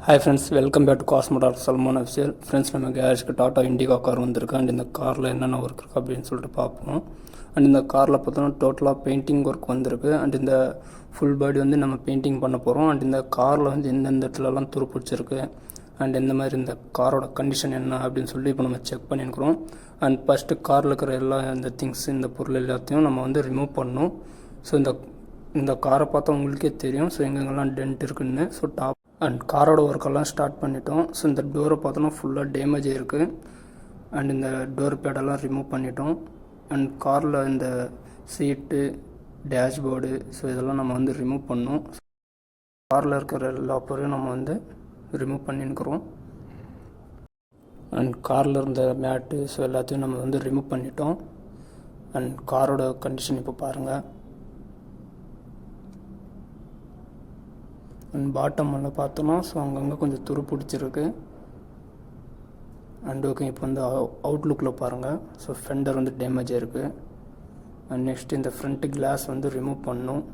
Hi friends, welcome back to காஸ்மோடார் Salman official. Friends, நம்ம கேரேஜ்க்கு டாட்டா இண்டிகா கார் வந்திருக்கு. அண்ட் இந்த காரில் என்னென்ன ஒர்க் இருக்குது அப்படின்னு சொல்லிட்டு பார்ப்போம். அண்ட் இந்த காரில் பார்த்தோன்னா டோட்டலாக பெயிண்டிங் ஒர்க் வந்திருக்கு. அண்ட் இந்த ஃபுல் பாடி வந்து நம்ம பெயிண்டிங் பண்ண போகிறோம். அண்ட் இந்த காரில் வந்து எந்தெந்த இடத்துலலாம் துருப்பிடிச்சிருக்கு அண்ட் இந்த மாதிரி இந்த காரோட கண்டிஷன் என்ன அப்படின்னு சொல்லி இப்போ நம்ம செக் பண்ணியிருக்கிறோம். அண்ட் ஃபஸ்ட்டு காரில் இருக்கிற எல்லா இந்த திங்ஸ், இந்த பொருள் எல்லாத்தையும் நம்ம வந்து ரிமூவ் பண்ணணும். ஸோ இந்த காரை பார்த்தா உங்களுக்கே தெரியும் ஸோ எங்கெங்கெல்லாம் டென்ட் இருக்குன்னு. ஸோ டாப் அண்ட் காரோட ஒர்க்கெல்லாம் ஸ்டார்ட் பண்ணிட்டோம். ஸோ இந்த டோரை பார்த்தோன்னா ஃபுல்லாக டேமேஜ் ஆகிருக்கு. அண்ட் இந்த டோர் பேடெல்லாம் ரிமூவ் பண்ணிட்டோம். அண்ட் காரில் இந்த சீட்டு, டேஷ்போர்டு, ஸோ இதெல்லாம் நம்ம வந்து ரிமூவ் பண்ணோம். காரில் இருக்கிற எல்லா பொருளையும் நம்ம வந்து ரிமூவ் பண்ணியிருக்கிறோம். அண்ட் காரில் இருந்த மேட்டு, ஸோ எல்லாத்தையும் நம்ம வந்து ரிமூவ் பண்ணிட்டோம். அண்ட் காரோட கண்டிஷன் இப்போ பாருங்கள். அண்ட் பாட்டமில் பார்த்தோன்னா ஸோ அங்கங்கே கொஞ்சம் துரு பிடிச்சிருக்கு. அண்ட் ஓகே, இப்போ வந்து அவுட்லுக்கில் பாருங்கள். ஸோ ஃபெண்டர் வந்து டேமேஜ் ஆகிருக்கு. அண்ட் நெக்ஸ்ட் இந்த ஃப்ரண்ட்டு கிளாஸ் வந்து ரிமூவ் பண்ணணும்.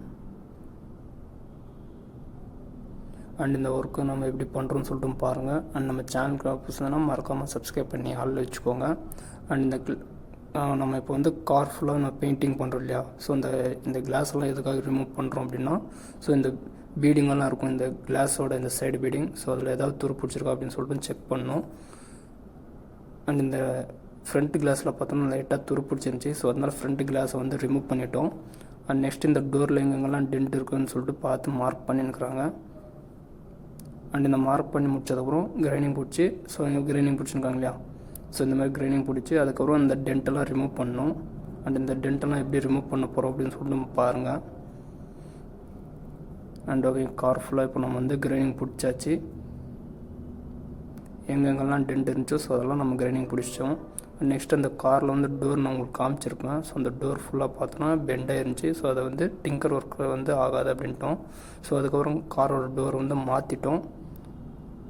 அண்ட் இந்த ஒர்க்கு நம்ம எப்படி பண்ணுறோன்னு சொல்லிட்டு பாருங்கள். அண்ட் நம்ம சேனலுக்கு புதுசுனா மறக்காமல் சப்ஸ்கிரைப் பண்ணி ஆளில் வச்சுக்கோங்க. அண்ட் நம்ம இப்போ வந்து கார் ஃபுல்லாக நம்ம பெயிண்டிங் பண்ணுறோம் இல்லையா. ஸோ இந்த கிளாஸ் எல்லாம் எதுக்காக ரிமூவ் பண்ணுறோம் அப்படின்னா, ஸோ இந்த பீடிங்கெல்லாம் இருக்கும், இந்த கிளாஸோட இந்த சைடு பீடிங். ஸோ அதில் ஏதாவது துரு பிடிச்சிருக்கா அப்படின்னு சொல்லிட்டு செக் பண்ணோம். அண்ட் இந்த ஃப்ரண்ட் கிளாஸில் பார்த்தோம்னா லைட்டாக துரு பிடிச்சிருந்துச்சி. ஸோ அதனால் ஃப்ரண்ட் கிளாஸை வந்து ரிமூவ் பண்ணிட்டோம். அண்ட் நெக்ஸ்ட் இந்த டோரில் எங்கெங்கெல்லாம் டென்ட் இருக்குதுன்னு சொல்லிட்டு பார்த்து மார்க் பண்ணியிருக்கிறாங்க. அண்ட் இந்த மார்க் பண்ணி முடிச்சதுக்கப்புறம் கிரைனிங் பிடிச்சி, ஸோ இங்கே கிரைனிங் பிடிச்சிருக்காங்க இல்லையா. ஸோ இந்த மாதிரி கிரைனிங் பிடிச்சி அதுக்கப்புறம் இந்த டென்ட்டெல்லாம் ரிமூவ் பண்ணோம். அண்ட் இந்த டென்ட்டெல்லாம் எப்படி ரிமூவ் பண்ண போகிறோம் அப்படின்னு சொல்லிட்டு நம்ம பாருங்கள். அண்ட் ஓகே, கார் ஃபுல்லாக இப்போ நம்ம வந்து கிரைனிங் பிடிச்சாச்சு. எங்கெங்கெல்லாம் டென்ட் இருந்துச்சோ ஸோ அதெல்லாம் நம்ம கிரைனிங் பிடிச்சோம். நெக்ஸ்ட் அந்த காரில் வந்து டோர் நான் உங்களுக்கு காமிச்சிருப்பேன். ஸோ அந்த டோர் ஃபுல்லாக பார்த்தோன்னா பெண்டாக இருந்துச்சு. ஸோ அதை வந்து டிங்கர் ஒர்க்கில் வந்து ஆகாது அப்படின்ட்டோம். ஸோ அதுக்கப்புறம் காரோட டோர் வந்து மாற்றிட்டோம்.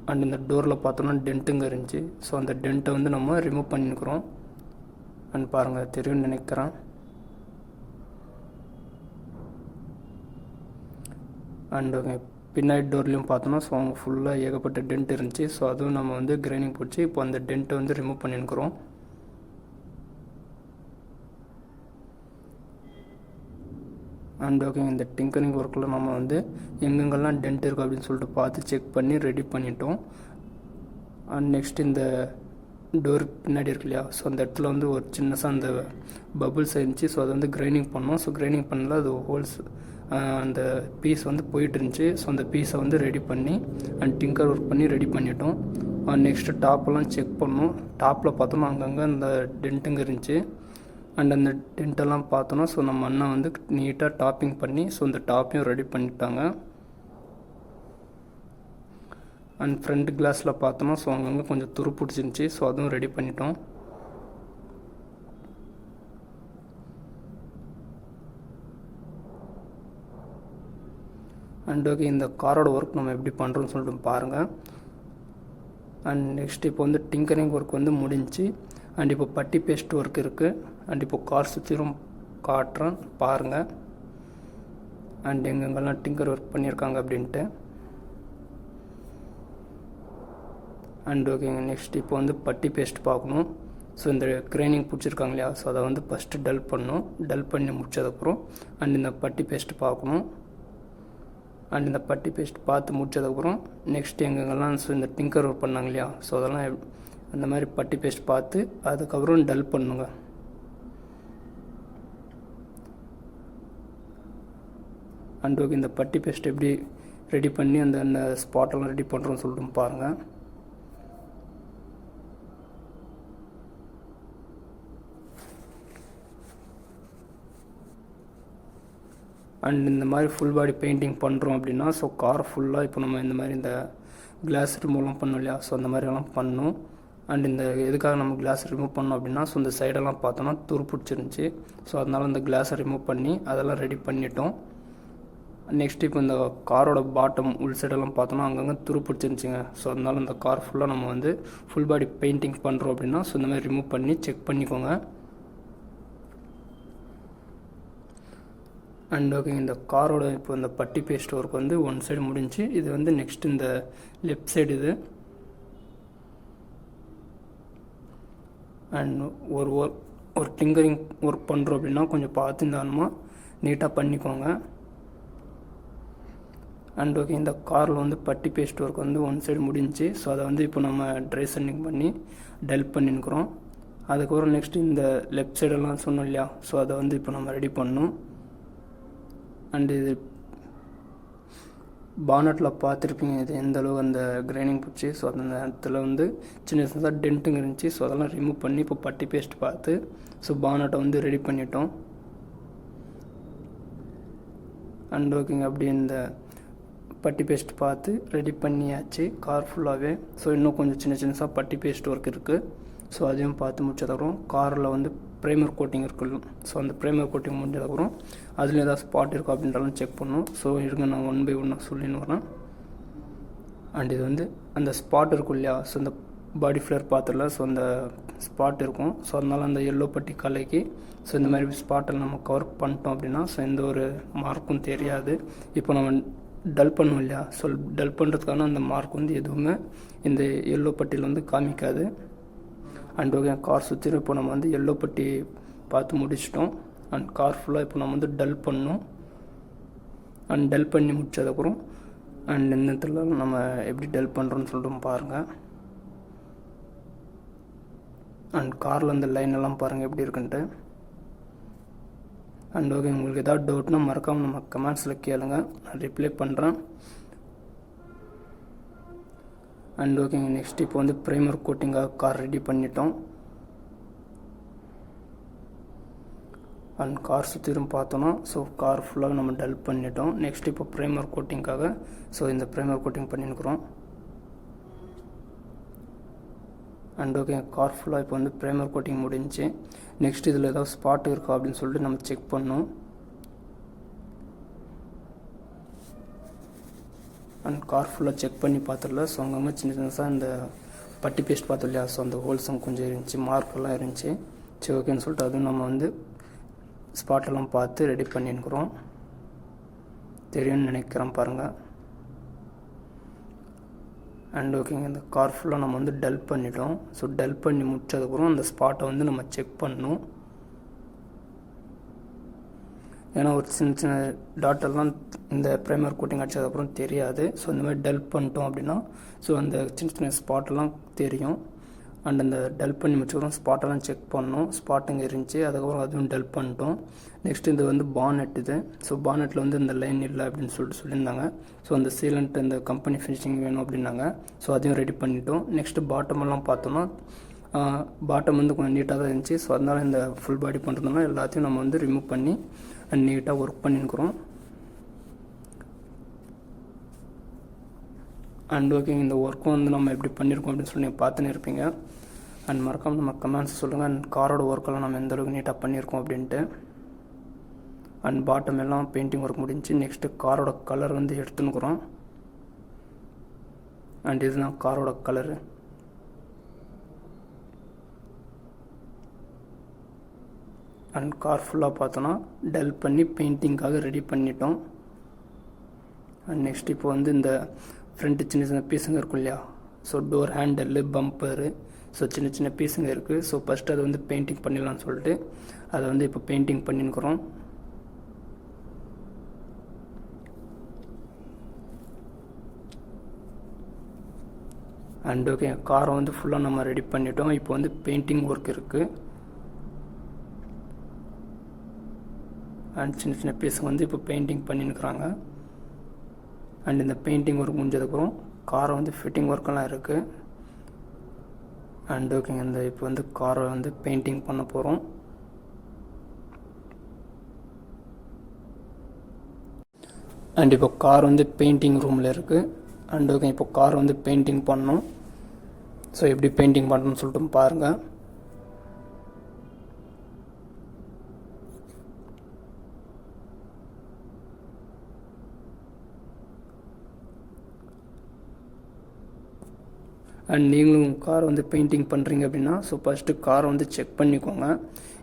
அண்ட் இந்த டோரில் பார்த்தோன்னா டென்ட்டுங்க இருந்துச்சு. ஸோ அந்த டென்ட்டை வந்து நம்ம ரிமூவ் பண்ணிக்கிறோம். அண்ட் பாருங்கள், தெரியும்னு நினைக்கிறேன். அண்ட் பின்னாடி டோர்லேயும் பார்த்தோன்னா ஸோ அவங்க ஃபுல்லாக ஏகப்பட்ட டென்ட் இருந்துச்சு. ஸோ அதுவும் நம்ம வந்து கிரைனிங் பிடிச்சி இப்போ அந்த டென்ட்டை வந்து ரிமூவ் பண்ணிக்கிறோம். அண்ட் ஓகே, இந்த டிங்கரிங் ஒர்க்கில் நம்ம வந்து எங்கெங்கெல்லாம் டென்ட் இருக்குது அப்படின்னு சொல்லிட்டு பார்த்து செக் பண்ணி ரெடி பண்ணிட்டோம். அண்ட் நெக்ஸ்ட் இந்த டோர் பின்னாடி இருக்கு இல்லையா. ஸோ அந்த இடத்துல வந்து ஒரு சின்னசாக அந்த பபுள்ஸ் இருந்துச்சு. ஸோ அதை வந்து கிரைனிங் பண்ணோம். ஸோ கிரைனிங் பண்ணல, அது ஹோல்ஸ் அந்த பீஸ் வந்து போயிட்டு இருந்துச்சு. ஸோ அந்த பீஸை வந்து ரெடி பண்ணி அண்ட் டிங்கர் ஒர்க் பண்ணி ரெடி பண்ணிட்டோம். நெக்ஸ்ட்டு டாப்பெல்லாம் செக் பண்ணோம். டாப்பில் பார்த்தோம்னா அங்கங்கே அந்த டென்ட்டுங்க இருந்துச்சு. அண்ட் அந்த டென்ட்டெல்லாம் பார்த்தோன்னா ஸோ நம்ம அண்ணன் வந்து நீட்டாக டாப்பிங் பண்ணி ஸோ அந்த டாப்பையும் ரெடி பண்ணிட்டாங்க. அண்ட் ஃப்ரண்ட் கிளாஸில் பார்த்தோன்னா ஸோ அங்கங்கே கொஞ்சம் துரு பிடிச்சிருந்துச்சி. ஸோ அதுவும் ரெடி பண்ணிட்டோம். அண்ட் ஓகே, இந்த காரோட ஒர்க் நம்ம எப்படி பண்ணுறோன்னு சொல்லிட்டு பாருங்கள். அண்ட் நெக்ஸ்ட் இப்போ வந்து டிங்கரிங் ஒர்க் வந்து முடிஞ்சு. அண்ட் இப்போ பட்டி பேஸ்ட் ஒர்க் இருக்குது. அண்ட் இப்போ கார் சுற்றிலும் காட்டுறேன் பாருங்கள். அண்ட் எங்கெங்கெல்லாம் டிங்கர் ஒர்க் பண்ணியிருக்காங்க அப்படின்ட்டு. அண்ட் ஓகேங்க, நெக்ஸ்ட் இப்போ வந்து பட்டி பேஸ்ட் பார்க்கணும். ஸோ இந்த கிரைனிங் பிடிச்சிருக்காங்க இல்லையா. ஸோ அதை வந்து ஃபஸ்ட்டு டல் பண்ணணும். டல் பண்ணி முடிச்சதுக்கப்புறம் அண்ட் இந்த பட்டி பேஸ்ட் பார்க்கணும். அண்ட் இந்த பட்டி பேஸ்ட் பார்த்து முடிச்சதுக்கப்புறம் நெக்ஸ்ட் எங்கெங்கெல்லாம் ஸோ இந்த டிங்கர் ஒர்க் பண்ணாங்க இல்லையா. ஸோ அதெல்லாம் அந்த மாதிரி பட்டி பேஸ்ட் பார்த்து அதுக்கப்புறம் டல் பண்ணுங்க. அண்ட் ஓகே, இந்த பட்டி பேஸ்ட் எப்படி ரெடி பண்ணி அந்த ஸ்பாட்டெல்லாம் ரெடி பண்ணுறோன்னு சொல்லிட்டு பாருங்கள். அண்ட் இந்த மாதிரி ஃபுல் பாடி பெயிண்டிங் பண்ணுறோம் அப்படின்னா ஸோ கார் ஃபுல்லாக இப்போ நம்ம இந்த மாதிரி இந்த கிளாஸ் ரிமூவ்லாம் பண்ணோம் இல்லையா. ஸோ அந்த மாதிரிலாம் பண்ணணும். அண்ட் இந்த எதுக்காக நம்ம கிளாஸ் ரிமூவ் பண்ணோம் அப்படின்னா ஸோ இந்த சைடெல்லாம் பார்த்தோன்னா துரு பிடிச்சிருந்துச்சி. ஸோ அதனால் இந்த கிளாஸை ரிமூவ் பண்ணி அதெல்லாம் ரெடி பண்ணிட்டோம். நெக்ஸ்ட் இப்போ இந்த காரோட பாட்டம் உள் சைடெல்லாம் பார்த்தோன்னா அங்கங்கே துரு பிடிச்சிருந்துச்சிங்க. ஸோ அதனால இந்த கார் ஃபுல்லாக நம்ம வந்து ஃபுல் பாடி பெயிண்டிங் பண்ணுறோம் அப்படின்னா ஸோ இந்த மாதிரி ரிமூவ் பண்ணி செக் பண்ணிக்கோங்க. அண்ட் ஓகே, இந்த காரோட இப்போ இந்த பட்டி பேஸ்ட் ஒர்க் வந்து ஒன் சைடு முடிஞ்சு. இது வந்து நெக்ஸ்ட் இந்த லெஃப்ட் சைடு இது. அண்ட் ஒரு டிங்கரிங் ஒர்க் பண்ணுறோம் அப்படின்னா கொஞ்சம் பார்த்து நிதானமாக நீட்டாக பண்ணிக்கோங்க. அண்ட் ஓகே, இந்த காரில் வந்து பட்டி பேஸ்ட் ஒர்க் வந்து ஒன் சைடு முடிஞ்சு. ஸோ அதை வந்து இப்போ நம்ம ட்ரை சன்னிங் பண்ணி டெல்ப் பண்ணின்னுக்குறோம். அதுக்கப்புறம் நெக்ஸ்ட் இந்த லெஃப்ட் சைடெல்லாம் சொன்னோம் இல்லையா, ஸோ அதை வந்து இப்போ நம்ம ரெடி பண்ணணும். அண்டு இது பானட்டில் பார்த்துருப்பீங்க இது எந்தளவு அந்த கிரைனிங் போச்சு. ஸோ அந்த இடத்துல வந்து சின்ன சின்னதாக டென்ட்டுங்க இருந்துச்சு. ஸோ அதெல்லாம் ரிமூவ் பண்ணி இப்போ பட்டி பேஸ்ட் பார்த்து ஸோ பானட்டை வந்து ரெடி பண்ணிட்டோம். அண்ட் ஓகேங்க, அப்படி இந்த பட்டி பேஸ்ட் பார்த்து ரெடி பண்ணியாச்சு கார் ஃபுல்லாகவே. ஸோ இன்னும் கொஞ்சம் சின்ன சின்னதாக பட்டி பேஸ்ட் ஒர்க் இருக்குது. ஸோ அதையும் பார்த்து முடிச்சதுக்கப்புறம் காரில் வந்து ப்ரைமர் கோட்டிங் இருக்குல்ல, ஸோ அந்த ப்ரைமர் கோட்டிங் முடிஞ்சதுக்கப்புறம் அதில் ஏதாவது ஸ்பாட் இருக்கா அப்படின்றலாம் செக் பண்ணணும். ஸோ இருங்க, நான் ஒன் பை ஒன்னாக சொல்லின்னு வரேன். அண்ட் இது வந்து அந்த ஸ்பாட் இருக்கும் இல்லையா, ஸோ அந்த பாடி ஃப்ளேர் பார்த்துல ஸோ அந்த ஸ்பாட் இருக்கும். ஸோ அதனால் அந்த எல்லோ பட்டி கலைக்கு ஸோ இந்த மாதிரி ஸ்பாட்டில் நம்ம கவர் பண்ணிட்டோம் அப்படின்னா ஸோ எந்த ஒரு மார்க்கும் தெரியாது. இப்போ நம்ம டல் பண்ணுவோம் இல்லையா, ஸோ டல் பண்ணுறதுக்கான அந்த மார்க் வந்து எதுவுமே இந்த எல்லோ பட்டியில் வந்து காமிக்காது. அண்ட் ஓகே, கார் சுற்றிலும் இப்போ நம்ம வந்து எல்லோ பட்டி பார்த்து முடிச்சிட்டோம். அண்ட் கார் ஃபுல்லாக இப்போ நம்ம வந்து டல் பண்ணோம். அண்ட் டல் பண்ணி முடிச்சதுக்கப்புறம் அண்ட் இந்த இடத்துல நம்ம எப்படி டல் பண்ணுறோன்னு சொல்லிட்டு பாருங்கள். அண்ட் காரில் அந்த லைன் எல்லாம் பாருங்கள் எப்படி இருக்குன்ட்டு. அண்ட் ஓகே, உங்களுக்கு ஏதாவது டவுட்னா மறக்காமல் நம்ம கமெண்ட்ஸில் கேளுங்க, நான் ரிப்ளை பண்ணுறேன். அண்ட் ஓகேங்க, நெக்ஸ்ட் இப்போ வந்து ப்ரைமர் கோட்டிங்காக கார் ரெடி பண்ணிட்டோம். அண்ட் கார் சுற்றிலும் பார்த்தோன்னா ஸோ கார் ஃபுல்லாக நம்ம டல் பண்ணிட்டோம். நெக்ஸ்ட் இப்போ ப்ரைமர் கோட்டிங்காக ஸோ இந்த ப்ரைமர் கோட்டிங் பண்ணியிருக்கிறோம். அண்ட் ஓகே, கார் ஃபுல்லாக இப்போ வந்து ப்ரைமர் கோட்டிங் முடிஞ்சு. நெக்ஸ்ட் இதில் ஏதாவது ஸ்பாட் இருக்கா அப்படின்னு சொல்லிட்டு நம்ம செக் பண்ணோம். அண்ட் கார் ஃபுல்லாக செக் பண்ணி பார்த்துடல. ஸோ அங்கங்கே சின்ன சின்னதாக இந்த பட்டி பேஸ்ட் பார்த்தோம் இல்லையா, ஸோ அந்த ஹோல்ஸும் கொஞ்சம் இருந்துச்சு, மார்க்கெல்லாம் இருந்துச்சு. சரி ஓகேன்னு சொல்லிட்டு அதுவும் நம்ம வந்து ஸ்பாட்டெல்லாம் பார்த்து ரெடி பண்ணின்னுக்குறோம். தெரியும்னு நினைக்கிறேன் பாருங்கள். அண்ட் ஓகேங்க, இந்த கார் ஃபுல்லாக நம்ம வந்து டல் பண்ணிட்டோம். ஸோ டல் பண்ணி முடிச்சதுக்கப்புறம் அந்த ஸ்பாட்டை வந்து நம்ம செக் பண்ணணும். ஏன்னா ஒரு சின்ன சின்ன டாட்டெல்லாம் இந்த ப்ரைமர் கோட்டிங் அடித்ததுக்கப்புறம் தெரியாது. ஸோ இந்த மாதிரி டல் பண்ணிட்டோம் அப்படின்னா ஸோ அந்த சின்ன சின்ன ஸ்பாட்டெல்லாம் தெரியும். அண்ட் அந்த டல் பண்ணி முடிச்சதுக்கப்புறம் ஸ்பாட்டெல்லாம் செக் பண்ணோம். ஸ்பாட் இங்கே இருந்துச்சு, அதுக்கப்புறம் அதுவும் டல் பண்ணிட்டோம். நெக்ஸ்ட் இது வந்து பானட் இது. ஸோ பானட்டில் வந்து இந்த லைன் இல்லை அப்படின்னு சொல்லிட்டு சொல்லியிருந்தாங்க. ஸோ அந்த சீலண்ட் இந்த கம்பெனி ஃபினிஷிங் வேணும் அப்படின்னாங்க. ஸோ அதையும் ரெடி பண்ணிட்டோம். நெக்ஸ்ட்டு பாட்டமெல்லாம் பார்த்தோன்னா பாட்டம் வந்து கொஞ்சம் நீட்டாக தான் இருந்துச்சு. ஸோ அதனால் இந்த ஃபுல் பாடி பண்ணுறதுனால எல்லாத்தையும் நம்ம வந்து ரிமூவ் பண்ணி அண்ட் நீட்டாக ஒர்க் பண்ணிருக்கிறோம். அண்ட் ஓகே, இந்த ஒர்க்கும் வந்து நம்ம எப்படி பண்ணியிருக்கோம் அப்படின்னு சொல்லி நீங்கள் பார்த்துன்னு இருப்பீங்க. அண்ட் மறக்காமல் நம்ம கமெண்ட்ஸ் சொல்லுங்கள். அண்ட் காரோட ஒர்க்கெல்லாம் நம்ம எந்த அளவுக்கு நீட்டாக பண்ணியிருக்கோம் அப்படின்ட்டு. அண்ட் பாட்டம் எல்லாம் பெயிண்டிங் ஒர்க் முடிஞ்சு. நெக்ஸ்ட்டு காரோட கலர் வந்து எடுத்துன்னுக்குறோம். அண்ட் இதுதான் காரோட கலரு. அண்ட் கார் ஃபுல்லாக பார்த்தோன்னா டல் பண்ணி பெயிண்டிங்காக ரெடி பண்ணிட்டோம். அண்ட் நெக்ஸ்ட் இப்போ வந்து இந்த ஃப்ரண்ட்டு சின்ன சின்ன பீஸுங்க இருக்கும் இல்லையா, ஸோ டோர் ஹேண்டலு, பம்பரு, ஸோ சின்ன சின்ன பீஸுங்க இருக்குது. ஸோ ஃபஸ்ட்டு அதை வந்து பெயிண்டிங் பண்ணிடலாம்னு சொல்லிட்டு அதை வந்து இப்போ பெயிண்டிங் பண்ணின்னுக்குறோம். அண்ட் ஓகே, காரை வந்து ஃபுல்லாக நம்ம ரெடி பண்ணிட்டோம். இப்போ வந்து பெயிண்டிங் ஒர்க் இருக்குது. அண்ட் சின்ன சின்ன பீஸுங்க வந்து இப்போ பெயிண்டிங் பண்ணின்னுக்குறாங்க. அண்ட் இந்த பெயிண்டிங் ஒர்க் முடிஞ்சதுக்கப்புறம் காரை வந்து ஃபிட்டிங் ஒர்க்கெல்லாம் இருக்குது. அண்ட் ஓகேங்க, இந்த இப்போ வந்து காரை வந்து பெயிண்டிங் பண்ண போகிறோம். அண்ட் இப்போ கார் வந்து பெயிண்டிங் ரூமில் இருக்குது. அண்ட் ஓகே, இப்போ கார் வந்து பெயிண்டிங் பண்ணணும். ஸோ எப்படி பெயிண்டிங் பண்ணணும்னு சொல்லிட்டு பாருங்கள். அண்ட் நீங்களும் காரை வந்து பெயிண்டிங் பண்ணுறீங்க அப்படின்னா ஸோ ஃபஸ்ட்டு காரை வந்து செக் பண்ணிக்கோங்க,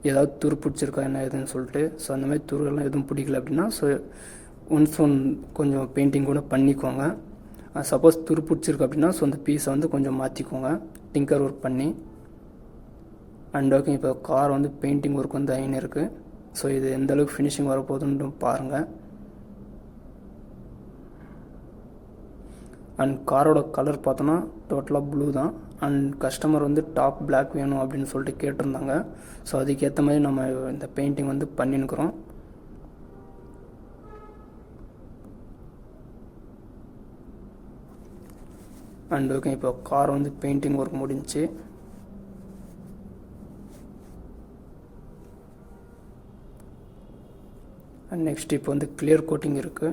ஏதாவது துரு பிடிச்சிருக்கா என்ன ஏதுன்னு சொல்லிட்டு. ஸோ அந்த மாதிரி துருவெல்லாம் எதுவும் பிடிக்கல அப்படின்னா ஸோ ஒன்ஸ் கொஞ்சம் பெயிண்டிங் கூட பண்ணிக்கோங்க. சப்போஸ் துரு பிடிச்சிருக்கு அப்படின்னா ஸோ அந்த பீஸை வந்து கொஞ்சம் மாற்றிக்கோங்க டிங்கர் ஒர்க் பண்ணி. அண்ட் ஓகே, இப்போ கார் வந்து பெயிண்டிங் ஒர்க் வந்து ஆகின்னு இருக்குது. ஸோ இது எந்த அளவுக்கு ஃபினிஷிங் வரப்போகுதுன்னு பாருங்கள். அண்ட் காரோட கலர் பார்த்தோன்னா டோட்டலாக ப்ளூ தான். அண்ட் கஸ்டமர் வந்து டாப் பிளாக் வேணும் அப்படின்னு சொல்லிட்டு கேட்டிருந்தாங்க. ஸோ அதுக்கேற்ற மாதிரி நம்ம இந்த பெயிண்டிங் வந்து பண்ணின்னுக்குறோம். அண்ட் ஓகே, இப்போ கார் வந்து பெயிண்டிங் ஒர்க் முடிஞ்சு. அண்ட் நெக்ஸ்ட் இப்போ வந்து கிளியர் கோட்டிங் இருக்குது.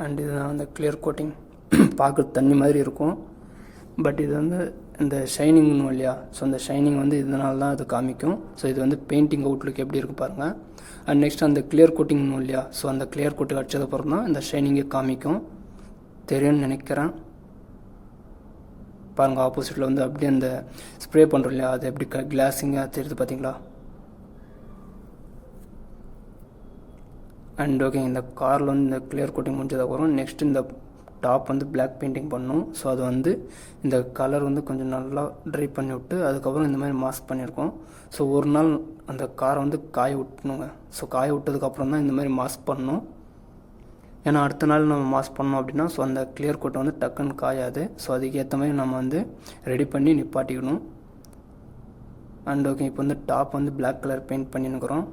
அண்ட் இதுதான் அந்த கிளியர் கோட்டிங். பார்க்க தண்ணி மாதிரி இருக்கும், பட் இது வந்து இந்த ஷைனிங்னு இல்லையா, ஸோ அந்த ஷைனிங் வந்து இதனால தான் அது காமிக்கும். ஸோ இது வந்து பெயிண்டிங் அவுட்லுக் எப்படி இருக்குது பாருங்கள். அண்ட் நெக்ஸ்ட் அந்த கிளியர் கோட்டிங்னு இல்லையா, ஸோ அந்த கிளியர் கோட்டிங் அடிச்சதுக்கப்புறம் தான் இந்த ஷைனிங்கே காமிக்கும். தெரியும்னு நினைக்கிறேன். பாருங்கள், ஆப்போசிட்டில் வந்து அப்படியே அந்த ஸ்ப்ரே பண்ணுறோம் இல்லையா, அது எப்படி கிளாஸிங்காக தெரியுது பார்த்தீங்களா. அண்ட் ஓகே, இந்த காரில் வந்து இந்த கிளியர் கோட்டிங் முடிஞ்சதுக்கப்புறம் நெக்ஸ்ட் இந்த டாப் வந்து பிளாக் பெயிண்டிங் பண்ணணும். ஸோ அது வந்து இந்த கலர் வந்து கொஞ்சம் நல்லா ட்ரை பண்ணி விட்டு அதுக்கப்புறம் இந்த மாதிரி மாஸ்க் பண்ணியிருக்கோம். ஸோ ஒரு நாள் அந்த காரை வந்து காய விட்டணுங்க. ஸோ காய விட்டதுக்கப்புறம் தான் இந்த மாதிரி மாஸ்க் பண்ணணும். ஏன்னா அடுத்த நாள் நம்ம மாஸ்க் பண்ணோம் அப்படின்னா ஸோ அந்த கிளியர் கோட்டை வந்து டக்குன்னு காயாது. ஸோ அதுக்கேற்ற மாதிரி நம்ம வந்து ரெடி பண்ணி நிப்பாட்டிக்கணும். அண்ட் ஓகே, இப்போ வந்து டாப் வந்து பிளாக் கலர் பெயிண்ட் பண்ணின்னுக்குறோம்.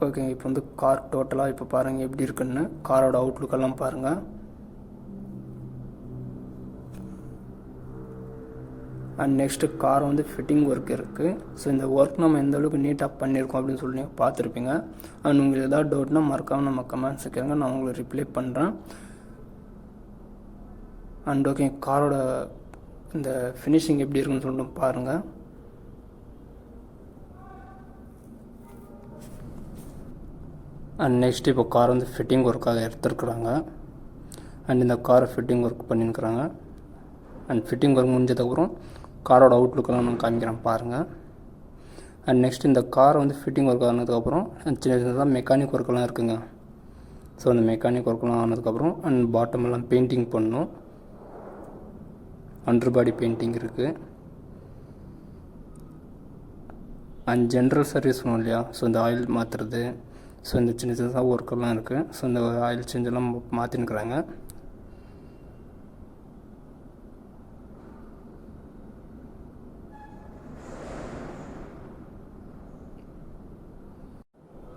ஓகே, இப்போ வந்து கார் டோட்டலாக இப்போ பாருங்கள் எப்படி இருக்குன்னு. காரோட அவுட்லுக்கெல்லாம் பாருங்கள். அண்ட் நெக்ஸ்ட்டு கார் வந்து ஃபிட்டிங் ஒர்க் இருக்குது. ஸோ இந்த ஒர்க் நம்ம எந்த அளவுக்கு நீட்டாக பண்ணியிருக்கோம் அப்படின்னு சொல்லி பார்த்துருப்பீங்க. அண்ட் உங்களுக்கு ஏதாவது டவுட்னா மறக்காமல் நம்ம கமெண்ட்ஸ் கேட்குங்க, நான் உங்களுக்கு ரிப்ளை பண்ணுறேன். அண்ட் ஓகே, காரோட இந்த ஃபினிஷிங் எப்படி இருக்குன்னு சொல்லிட்டு பாருங்கள். அண்ட் நெக்ஸ்ட் இப்போ கார் வந்து ஃபிட்டிங் ஒர்க்காக எடுத்துருக்குறாங்க. அண்ட் இந்த காரை ஃபிட்டிங் ஒர்க் பண்ணியிருக்கிறாங்க. அண்ட் ஃபிட்டிங் ஒர்க் முடிஞ்சதுக்கப்புறம் காரோட அவுட்லுக்கெல்லாம் நான் காமிக்கிறேன் பாருங்கள். அண்ட் நெக்ஸ்ட் இந்த காரை வந்து ஃபிட்டிங் ஒர்க் ஆனதுக்கப்புறம் சின்ன சின்னதாக மெக்கானிக் ஒர்க்கெல்லாம் இருக்குங்க. ஸோ அந்த மெக்கானிக் ஒர்க்கெல்லாம் ஆனதுக்கப்புறம் அண்ட் பாட்டம் எல்லாம் பெயிண்டிங் பண்ணணும். அண்டர் பாடி பெயிண்டிங் இருக்குது. அண்ட் ஜென்ரல் சர்வீஸ் ஒன்றும் இல்லையா, ஸோ இந்த ஆயில் மாற்றுறது, ஸோ இந்த சின்ன சின்னதாக ஒர்க்கெல்லாம் இருக்குது. ஸோ இந்த ஆயில் சேஞ்செல்லாம் மாற்றினுக்கிறாங்க.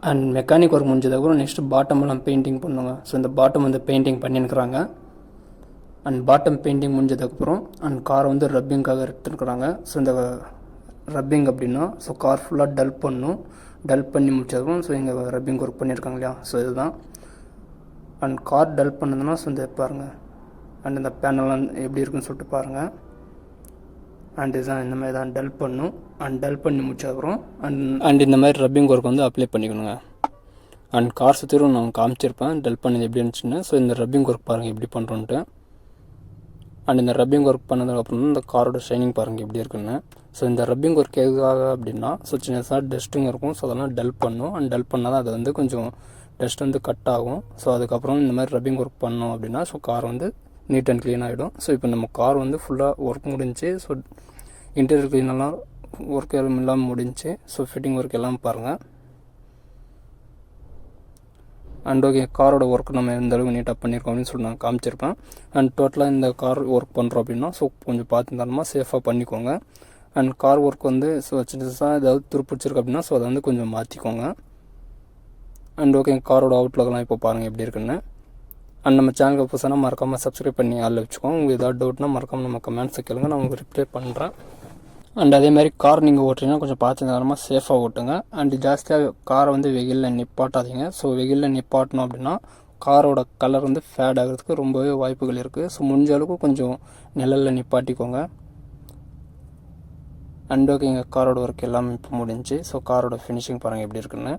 அண்ட் மெக்கானிக் ஒர்க் முடிஞ்சதுக்கப்புறம் நெக்ஸ்ட்டு பாட்டமெல்லாம் பெயிண்டிங் பண்ணுங்க. ஸோ இந்த பாட்டம் வந்து பெயிண்டிங் பண்ணியிருக்கிறாங்க. அண்ட் பாட்டம் பெயிண்டிங் முடிஞ்சதுக்கப்புறம் அண்ட் காரை வந்து ரப்பிங்காக எடுத்துருக்குறாங்க. ஸோ இந்த ரப்பிங் அப்படின்னா ஸோ கார் ஃபுல்லாக டல் பண்ணணும். டல் பண்ணி முடிச்சதுக்கப்புறம் ஸோ இங்கே ரப்பிங் ஒர்க் பண்ணியிருக்காங்க இல்லையா, ஸோ இதுதான். அண்ட் கார் டல் பண்ணதுன்னா ஸோ இந்த பாருங்கள். அண்ட் இந்த பேனல்லாம் எப்படி இருக்குன்னு சொல்லிட்டு பாருங்கள். அண்ட் இதுதான் இந்த மாதிரி தான் டல் பண்ணும். அண்ட் டல் பண்ணி முடிச்சதுக்கப்புறம் அண்ட் இந்த மாதிரி ரப்பிங் ஒர்க் வந்து அப்ளை பண்ணிக்கணுங்க. அண்ட் கார் சுற்றிலும் நான் காமிச்சிருப்பேன் டல் பண்ணது எப்படி இருந்துச்சுன்னு. ஸோ இந்த ரப்பிங் ஒர்க் பாருங்கள் எப்படி பண்ணுறோன்ட்டு. அண்ட் இந்த ரப்பிங் ஒர்க் பண்ணதுக்கப்புறம் இந்த காரோட ஷைனிங் பாருங்கள் எப்படி இருக்குன்னு. ஸோ இந்த ரப்பிங் ஒர்க் எதுக்காக அப்படின்னா ஸோ சின்னதாக டஸ்ட்டுங்க இருக்கும். ஸோ அதெல்லாம் டல் பண்ணும். அண்ட் டல் பண்ணால் தான் அது வந்து கொஞ்சம் டஸ்ட் வந்து கட் ஆகும். ஸோ அதுக்கப்புறம் இந்த மாதிரி ரப்பிங் ஒர்க் பண்ணோம் அப்படின்னா ஸோ கார் வந்து நீட் அண்ட் க்ளீன் ஆகிடும். ஸோ இப்போ நம்ம கார் வந்து ஃபுல்லாக ஒர்க் முடிஞ்சு. ஸோ இன்டீரியர் க்ளீனெல்லாம் ஒர்க் எல்லாம் முடிஞ்சு. ஸோ ஃபிட்டிங் ஒர்க் எல்லாம் பாருங்கள். அண்ட் ஓகே, காரோட ஒர்க் நம்ம எந்த அளவுக்கு நீட்டாக பண்ணியிருக்கோம் அப்படின்னு சொல்லி நான் காமிச்சிருப்பேன். அண்ட் டோட்டலாக இந்த கார் ஒர்க் பண்ணுறோம் அப்படின்னா ஸோ கொஞ்சம் பார்த்து தரமாக சேஃபாக பண்ணிக்கோங்க. அண்ட் கார் ஒர்க் வந்து ஸோ சின்னதாக ஏதாவது துருப்பிடிச்சிருக்கு அப்படின்னா ஸோ அதை வந்து கொஞ்சம் மாற்றிக்கோங்க. அண்ட் ஓகே, காரோட அவுட்லுக்கெல்லாம் இப்போ பாருங்கள் எப்படி இருக்குன்னு. அண்ட் நம்ம சேனலுக்கு புதுசாக மறக்காமல் சப்ஸ்கிரைப் பண்ணி ஆளில் வச்சுக்கோங்க. உங்களுக்கு ஏதாவது டவுட்னா மறக்காமல் நம்ம கமெண்ட்ஸை கேளுங்க, நான் உங்களுக்கு ரிப்ளை பண்ணுறேன். அண்ட் அதே மாதிரி கார் நீங்கள் ஓட்டுறீங்கன்னா கொஞ்சம் பார்த்து நேரமாக சேஃபாக ஓட்டுங்க. அண்ட் ஜாஸ்தியாக காரை வந்து வெயிலில் நிப்பாட்டாதீங்க. ஸோ வெயிலில் நிப்பாட்டணும் அப்படின்னா காரோட கலர் வந்து ஃபேட் ஆகிறதுக்கு ரொம்பவே வாய்ப்புகள் இருக்குது. ஸோ முடிஞ்ச அளவுக்கு கொஞ்சம் நிழலில் நிப்பாட்டிக்கோங்க. அண்ட் ஓகே, இங்கே காரோட ஒர்க் எல்லாமே இப்போ முடிஞ்சு. ஸோ காரோட ஃபினிஷிங் பாருங்கள் எப்படி இருக்குன்னு.